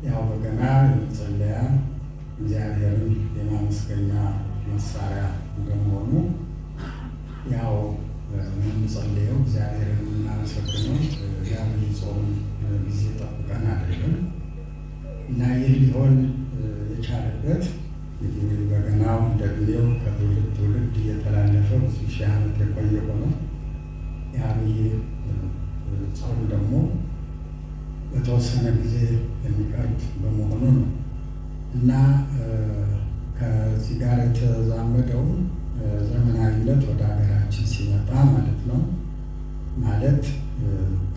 ያው በገና የመጸለያ እግዚአብሔርን የማመስገኛ መሳሪያ እንደመሆኑ ያው የምንጸልየው እግዚአብሔርን የምናመሰግነው የአብይ ጾም ጊዜ ጠብቀን አይደለም እና ይህ ሊሆን የቻለበት በገናው እንደ ጊዜው ከትውልድ ትውልድ እየተላለፈ ብዙ ሺህ ዓመት የቆየ ሆኖ የአብይ ጾም ደግሞ በተወሰነ ጊዜ የሚቀርብ በመሆኑ ነው እና ከዚህ ጋር የተዛመደው ዘመናዊነት ወደ ሀገራችን ሲመጣ ማለት ነው። ማለት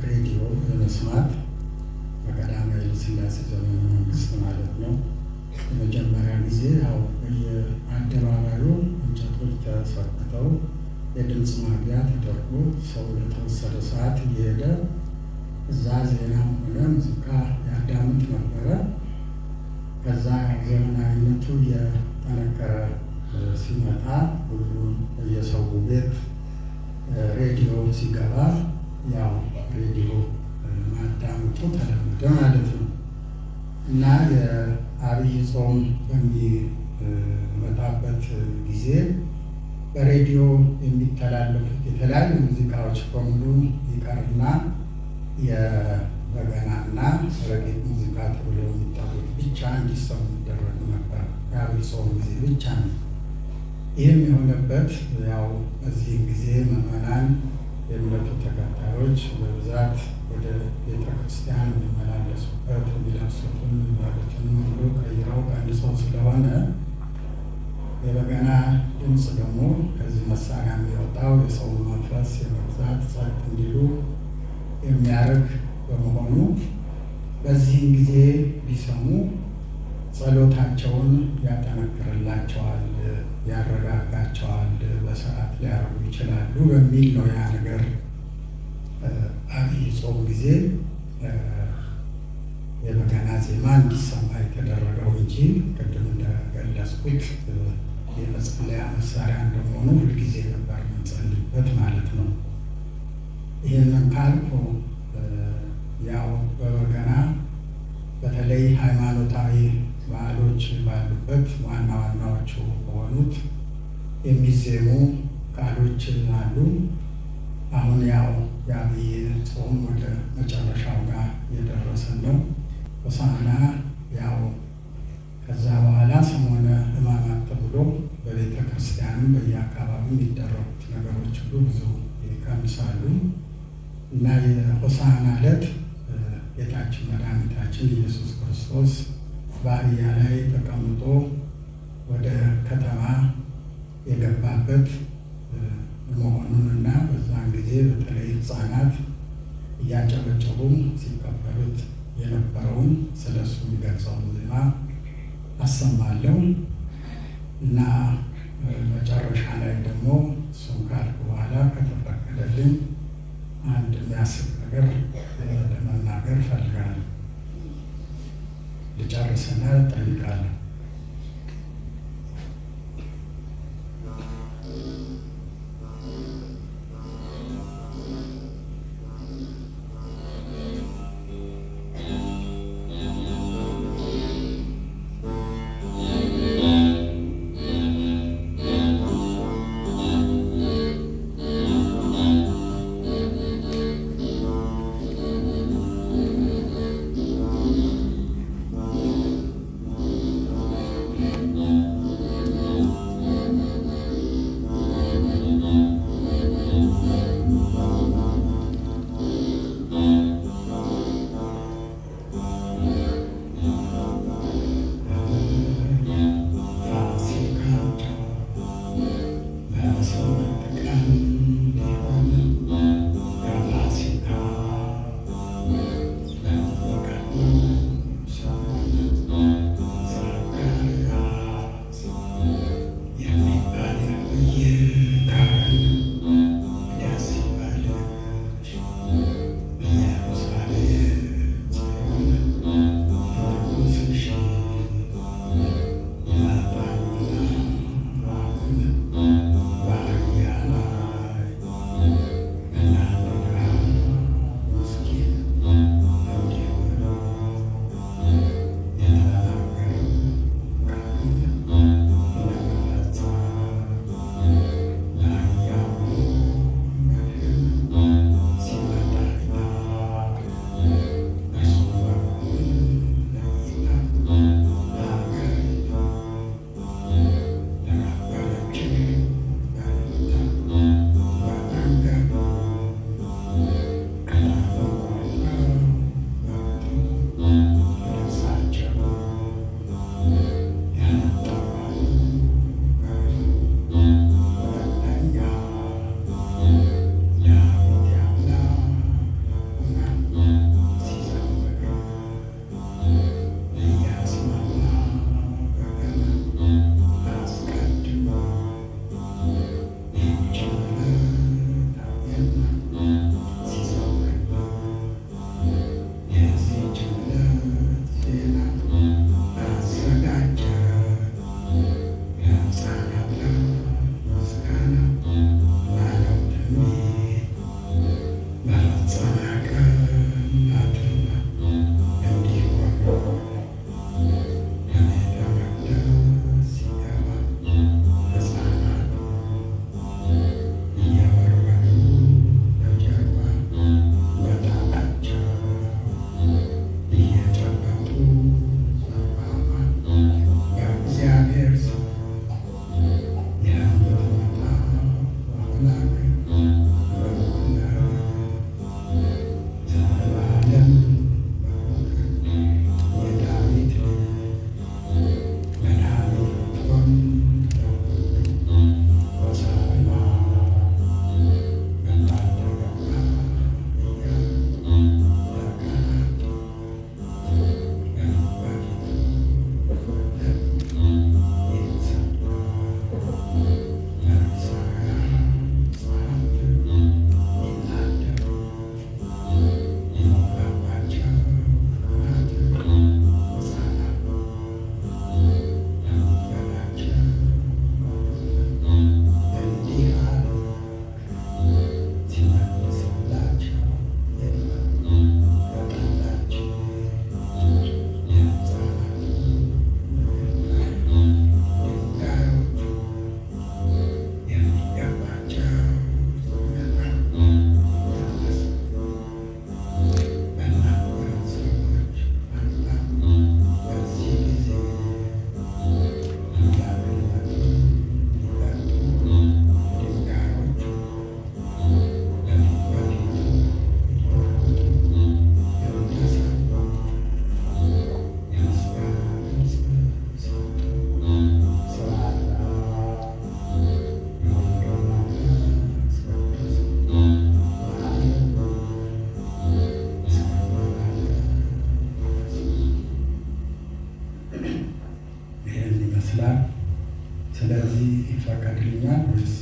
ሬዲዮ የመስማት በቀዳማዊ ኃይለ ሥላሴ ዘመነ መንግስት ማለት ነው። የመጀመሪያ ጊዜ ያው በየአደባባዩ እንጨቶች ተሰክተው የድምፅ ማጉያ ተደርጎ ሰው ለተወሰነ ሰዓት እየሄደ እዛ ዜናም ሆነ ሙዚቃ ያዳምጥ ነበረ። ከዛ ዘመናዊነቱ እየጠነከረ ሲመጣ ሁሉም በየሰው ቤት ሬዲዮ ሲገባ ያው ሬዲዮ ማዳመጡ ተለመደ ማለት ነው እና የአብይ ጾም በሚመጣበት ጊዜ በሬዲዮ የሚተላለፉት የተለያዩ ሙዚቃዎች በሙሉ ይቀርና የበገናና ረቂቅ ሙዚቃ ተብለው የሚጠሩት ብቻ እንዲሰሙ ይደረግ ነበር። የአብይ ጾም ጊዜ ብቻ ነው። ይህም የሆነበት ያው በዚህም ጊዜ ምዕመናን የእምነቱ ተከታዮች በብዛት ወደ ቤተ ክርስቲያን የሚመላለሱበት የሚለብሱትን የሚበሉትን ሁሉ ቀይረው ቀንሰው ስለሆነ የበገና ድምፅ ደግሞ ከዚህ መሳሪያ የሚወጣው የሰውን መንፈስ የመግዛት ጸጥ እንዲሉ የሚያደርግ በመሆኑ በዚህም ጊዜ ቢሰሙ ጸሎታቸውን ያጠነክርላቸዋል፣ ያረጋጋቸዋል፣ በስርዓት ሊያደርጉ ይችላሉ በሚል ነው ያ ነገር አብይ ጾም ጊዜ የበገና ዜማ እንዲሰማ የተደረገው እንጂ ቅድም እንደገለጽኩት የመጸለያ መሳሪያ እንደመሆኑ ሁልጊዜ ነበር የምንጸልይበት ማለት ነው። ይህንን ካልኩ ያው በበገና በተለይ ሃይማኖታዊ በዓሎች ባሉበት ዋና ዋናዎቹ በሆኑት የሚዜሙ ቃሎች አሉ። አሁን ያው የአብይ ጾም ወደ መጨረሻው ጋር የደረሰ ነው። ሆሳዕና ያው ከዛ በኋላ ሰሞነ ሕማማት ተብሎ በቤተ ክርስቲያንም በየአካባቢው የሚደረጉት ነገሮች ሁሉ ብዙ ይቀንሳሉ እና የሆሳዕና ዕለት ጌታችን መድኃኒታችን ኢየሱስ ክርስቶስ በአህያ ላይ ተቀምጦ ወደ ከተማ የገባበት መሆኑን እና በዛን ጊዜ በተለይ ሕፃናት እያጨበጨቡ ሲቀበሉት የነበረውን ስለሱ የሚገልጸውን ዜማ አሰማለሁ እና መጨረሻ ላይ ደግሞ እሱን ካልኩ በኋላ ከተፈቀደልኝ አንድ የሚያስብ ነገር ለመናገር እፈልጋለሁ። ልጨርስና እጠይቃለሁ። ስለዚህ ይፈቀድልኛል ወይስ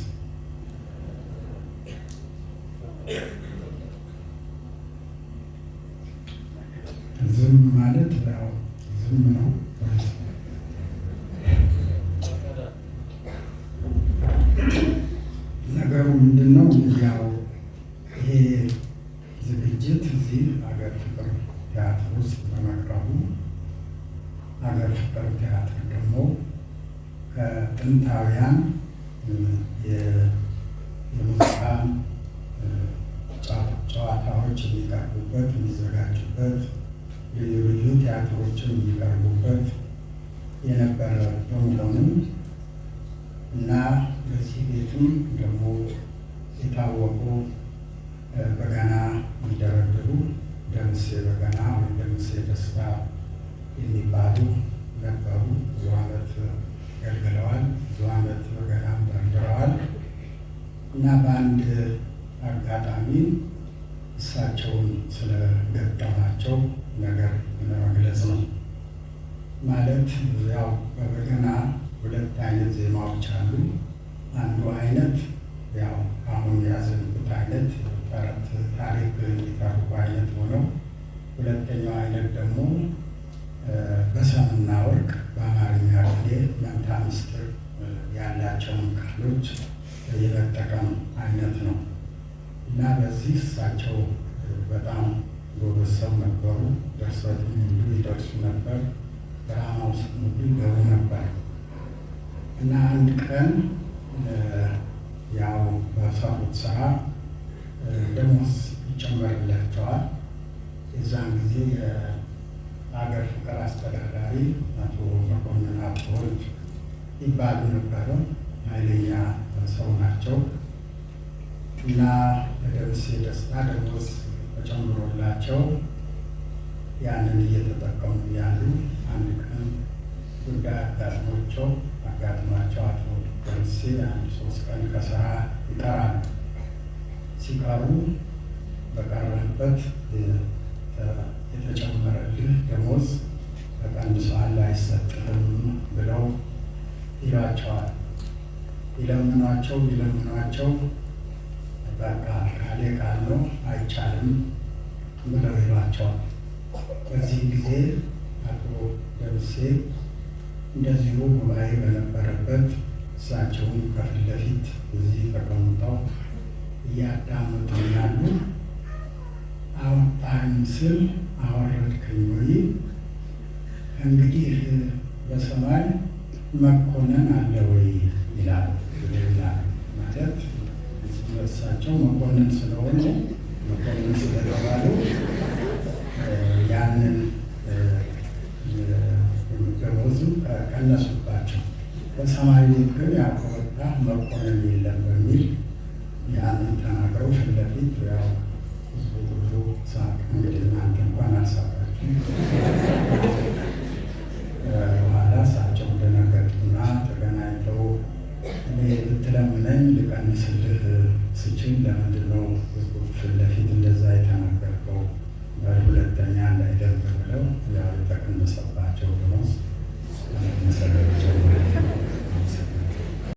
ዝም ማለት ያው ዝም ነው? ነገሩ ምንድን ነው? ያው ይሄ ዝግጅት እዚህ ሀገር ፍቅር ቲያትር ውስጥ በመቅረቡ ሀገር ፍቅር ቲያትር ደግሞ ከጥንታውያን የሙዚቃ ጨዋታዎች የሚቀርቡበት የሚዘጋጁበት ልዩ ልዩ ቲያትሮችን የሚቀርቡበት የነበረ በመሆኑ እና በዚህ ቤትም ደግሞ የታወቁ በገና የሚደረድሩ ደምሴ በገና ወይ ደምሴ ደስታ የሚባሉ ነበሩ። ብዙ ዓመት ያገልግለዋል። ብዙ ዓመት በገናም ደርድረዋል እና በአንድ አጋጣሚ እሳቸውን ስለገጠማቸው ነገር ለመግለጽ ነው። ማለት ያው በበገና ሁለት አይነት ዜማዎች አሉ። አንዱ አይነት ያው አሁን ያዘንኩት አይነት ተረት ታሪክ የሚተርኩ አይነት ሆነው፣ ሁለተኛው አይነት ደግሞ በሰምና ወርቅ በአማርኛ ቅኔ መንታ ምስጢር ያላቸውን ቃሎች የመጠቀም አይነት ነው እና በዚህ እሳቸው በጣም ጎበዝ ሰው ነበሩ። ድርሰቱም ሁሉ ይደርሱ ነበር። ድራማ ውስጥ ሁሉ ይገቡ ነበር እና አንድ ቀን ያው በሰሩት ስራ ደሞዝ ይጨመርላቸዋል። የዛን ጊዜ የሀገር ፍቅር አስተዳዳሪ አቶ መኮንን ሀብተወልድ ይባሉ ነበረ። ኃይለኛ ሰው ናቸው እና ለደምሴ ደስታ ደሞዝ ተጨምሮላቸው ያንን እየተጠቀሙ ያሉ አንድ ቀን ጉዳይ አጋጥሟቸው አቶ ደምሴ አንድ 3 ቀን ከስራ ይቀራሉ። ሲቀሩ በቀረበት የተጨመረልህ ደሞዝ ተቀንሷል አይሰጥህም ብለው ይሏቸዋል። ቢለምኗቸው በቃ ቃሌ ቃል ነው አይቻልም ብለው ይሏቸዋል። በዚህ ጊዜ አቶ ደምሴ እንደዚሁ ጉባኤ በነበረበት እሳቸውን ከፊት ለፊት እዚህ ተቀምጠው እያዳመጡ ያሉ አወጣኝ ስል አወረድከኝ ወይ? እንግዲህ በሰማይ መኮንን አለ ወይ ይላል። ማለት እሳቸው መኮንን ስለሆኑ መኮንን ስለተባሉ ያንን ደሞዝም ቀነሱባቸው። በሰማይ ቤት ግን ያው ከወጣ መኮንን የለም በሚል ያንን ተናግረው ፊት ለፊት ያው ብዙ ሳቅ። እንግዲህ እናንተ እንኳን አልሳቃችሁ።